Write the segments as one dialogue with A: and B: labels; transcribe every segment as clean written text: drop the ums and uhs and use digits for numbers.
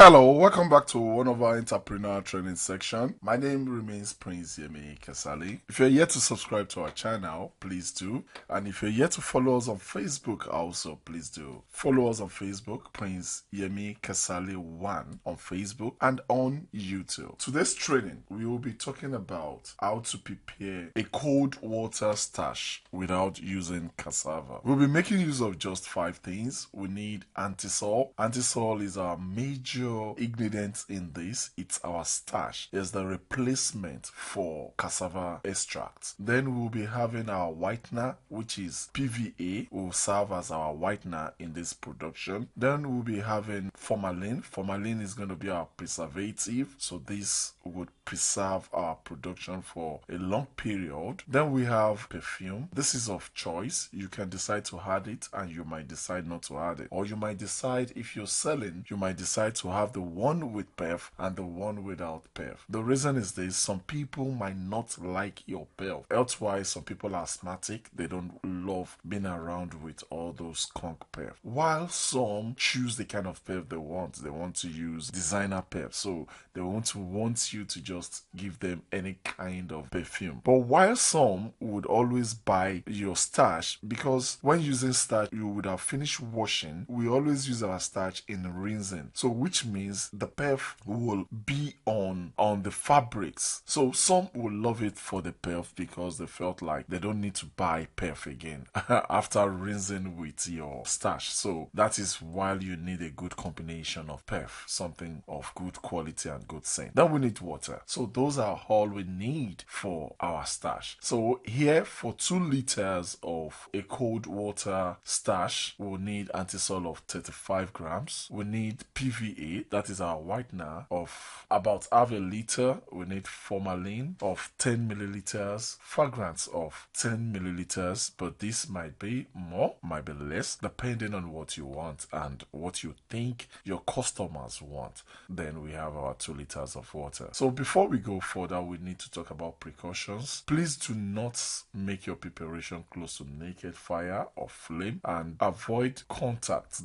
A: Hello, welcome back to one of our entrepreneur training section. My name remains Prince Yemi Kesali. If you're yet to subscribe to our channel, please do. And if you're yet to follow us on Facebook also, please do. Follow us on Facebook, Prince Yemi Kesali 1 on Facebook and on YouTube. Today's training, we will be talking about how to prepare a cold water starch without using cassava. We'll be making use of just 5 things. We need antisol. Antisol is our major ingredients in this. It's our starch. It's the replacement for cassava extract. Then we'll be having our whitener, which is PVA, will serve as our whitener in this production. Then we'll be having formalin. Formalin is going to be our preservative, so this would preserve our production for a long period. Then we have perfume. This is of choice. You can decide to add it and you might decide not to add it, or you might decide, if you're selling, you might decide to have the one with perf and the one without perf. The reason is this: some people might not like your perf. Elsewise, some people are asthmatic, they don't love being around with all those skunk perf, while some choose the kind of perf they want. They want to use designer perf, so they want you to just give them any kind of perfume. But while some would always buy your starch, because when using starch you would have finished washing, we always use our starch in rinsing, so which means the perf will be on the fabrics. So some will love it for the perf because they felt like they don't need to buy perf again after rinsing with your starch. So that is why you need a good combination of perf, something of good quality and good scent. Then we need water. So those are all we need for our starch. So here, for 2 liters of a cold water starch, we'll need antisol of 35 grams. We need PVA, that is our whitener, of about half a liter. We need formalin of 10 milliliters, fragrance of 10 milliliters, but this might be more, might be less, depending on what you want and what you think your customers want. Then we have our 2 liters of water. So before we go further, we need to talk about precautions. Please do not make your preparation close to naked fire or flame, and avoid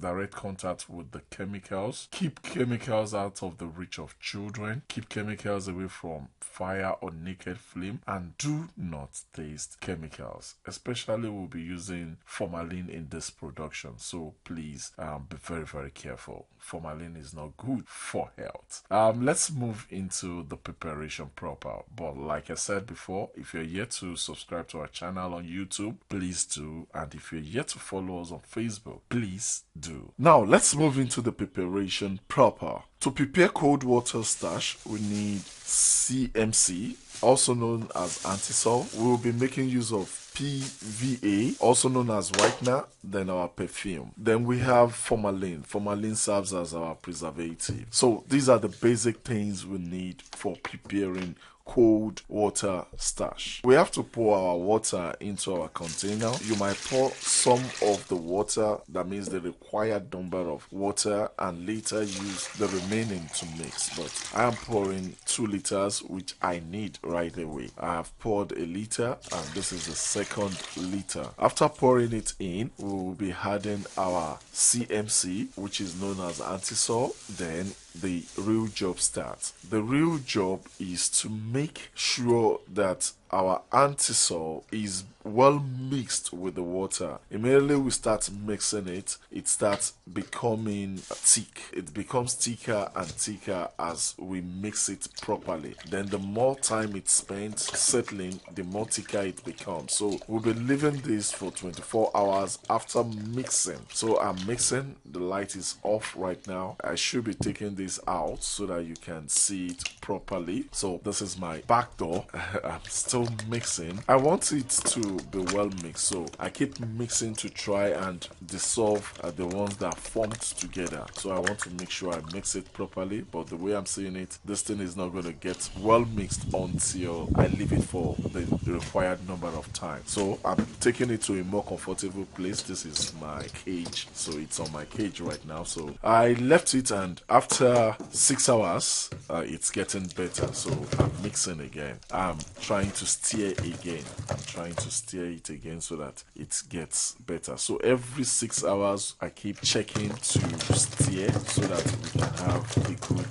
A: direct contact with the chemicals. Keep chemicals out of the reach of children. Keep chemicals away from fire or naked flame, and do not taste chemicals. Especially, we'll be using formalin in this production, so please be very, very careful. Formalin is not good for health. Let's move into the preparation proper. But like I said before, if you're yet to subscribe to our channel on YouTube, please do. And if you're yet to follow us on Facebook, please do. Now let's move into the preparation proper. To prepare cold water starch, we need CMC, also known as antisol. We will be making use of PVA, also known as whitener, then our perfume. Then we have formalin. Formalin serves as our preservative. So these are the basic things we need for preparing cold water starch. We have to pour our water into our container. You might pour some of the water, that means the required number of water, and later use the remaining to mix. But I am pouring 2 liters, which I need right away. I have poured a liter and this is the second liter. After pouring it in, we will be adding our CMC, which is known as antisol. Then the real job starts. The real job is to make sure that our antisol is well mixed with the water. Immediately we start mixing it, it starts becoming thick. It becomes thicker and thicker as we mix it properly. Then the more time it's spent settling, the more thicker it becomes. So we'll be leaving this for 24 hours after mixing. So I'm mixing, the light is off right now. I should be taking this out so that you can see it properly. So this is my back door. I'm still mixing. I want it to be well mixed, so I keep mixing to try and dissolve the ones that formed together. So I want to make sure I mix it properly, but the way I'm seeing it, this thing is not going to get well mixed until I leave it for the required number of time. So I'm taking it to a more comfortable place. This is my cage, so it's on my cage right now. So I left it, and after 6 hours it's getting better. So I'm mixing again. I'm trying to stir again. I'm trying to stir it again so that it gets better. So every 6 hours I keep checking to stir so that we can have a good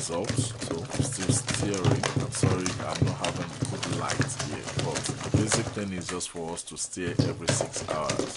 A: results. So I'm still steering. I'm sorry, I'm not having good light here, but the basic thing is just for us to steer every 6 hours.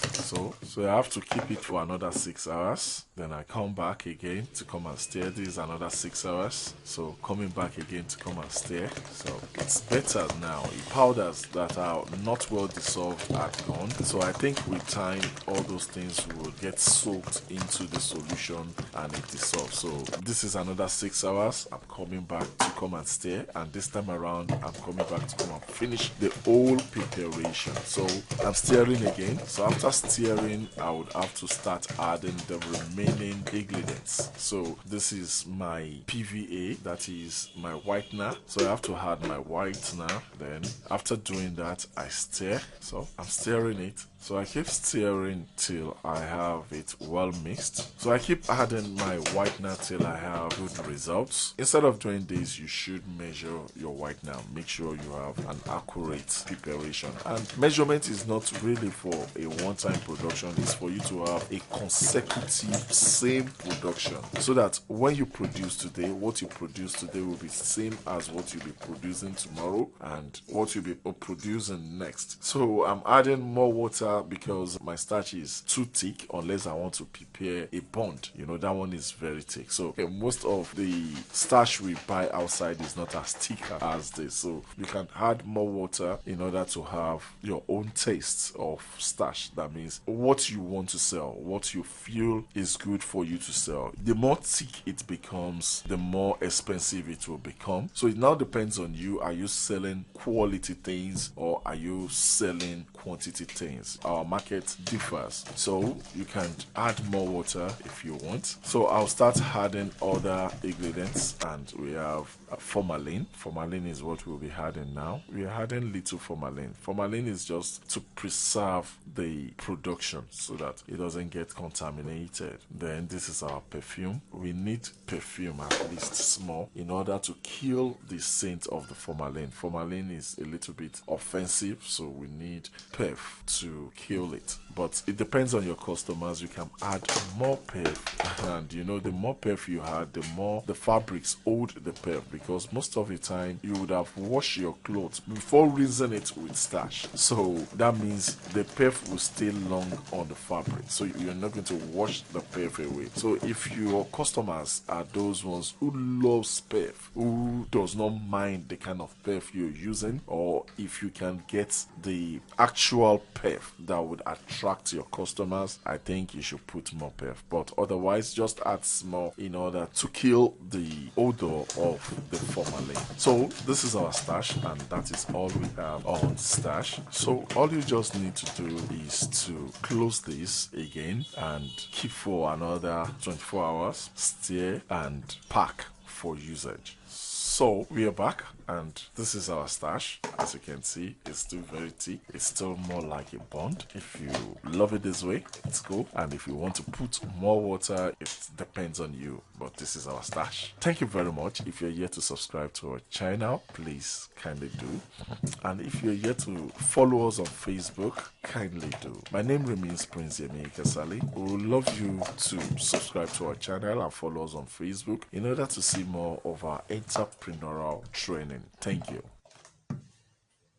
A: So I have to keep it for another 6 hours. Then I come back again to come and steer. This is another 6 hours. So coming back again to come and steer. So it's better now. The powders that are not well dissolved are gone. So I think with time, all those things will get soaked into the solution and it dissolves. So this is another 6 hours. I'm coming back to come and steer, and this time around I'm coming back to come and finish the whole preparation. So I'm steering again. So after steering, I would have to start adding the remaining ingredients. So this is my PVA, that is my whitener. So I have to add my whitener. Then after doing that, I stir. So I'm stirring it. So I keep stirring till I have it well mixed. So I keep adding my whitener till I have good results. Instead of doing this, you should measure your whitener. Make sure you have an accurate preparation. And measurement is not really for a one-time production. It's for you to have a consecutive same production, so that when you produce today, what you produce today will be same as what you'll be producing tomorrow and what you'll be producing next. So I'm adding more water because my starch is too thick unless I want to prepare a bond. You know, that one is very thick. So most of the starch we buy outside is not as thick as this. So you can add more water in order to have your own taste of starch. That means what you want to sell, what you feel is good for you to sell. The more thick it becomes, the more expensive it will become. So it now depends on you. Are you selling quality things or are you selling quantity things? Our market differs, so you can add more water if you want. So I'll start adding other ingredients, and we have formalin. Formalin is what we'll be adding now. We are adding little formalin. Formalin is just to preserve the production so that it doesn't get contaminated. Then this is our perfume. We need perfume at least small in order to kill the scent of the formalin. Formalin is a little bit offensive, so we need perf to kill it. But it depends on your customers. You can add more perf, and you know, the more perf you add, the more the fabrics hold the perf, because most of the time you would have washed your clothes before rinsing it with starch. So that means the perf will stay long on the fabric, so you're not going to wash the perf away. So if your customers are those ones who loves perf, who does not mind the kind of perf you're using, or if you can get the actual perf that would attract your customers, I think you should put more perf. But otherwise, just add small in order to kill the odor of the formalin. So this is our starch, and that is all we have on starch. So all you just need to do is to close this again and keep for another 24 hours, stir and pack for usage. So we are back, and this is our starch. As you can see, it's still very thick. It's still more like a bond. If you love it this way, it's cool. And if you want to put more water, it depends on you. But this is our starch. Thank you very much. If you're yet to subscribe to our channel, please kindly do. And if you're yet to follow us on Facebook, kindly do. My name remains Prince Yemi Kasali. We would love you to subscribe to our channel and follow us on Facebook in order to see more of our entrepreneurial training. Thank you.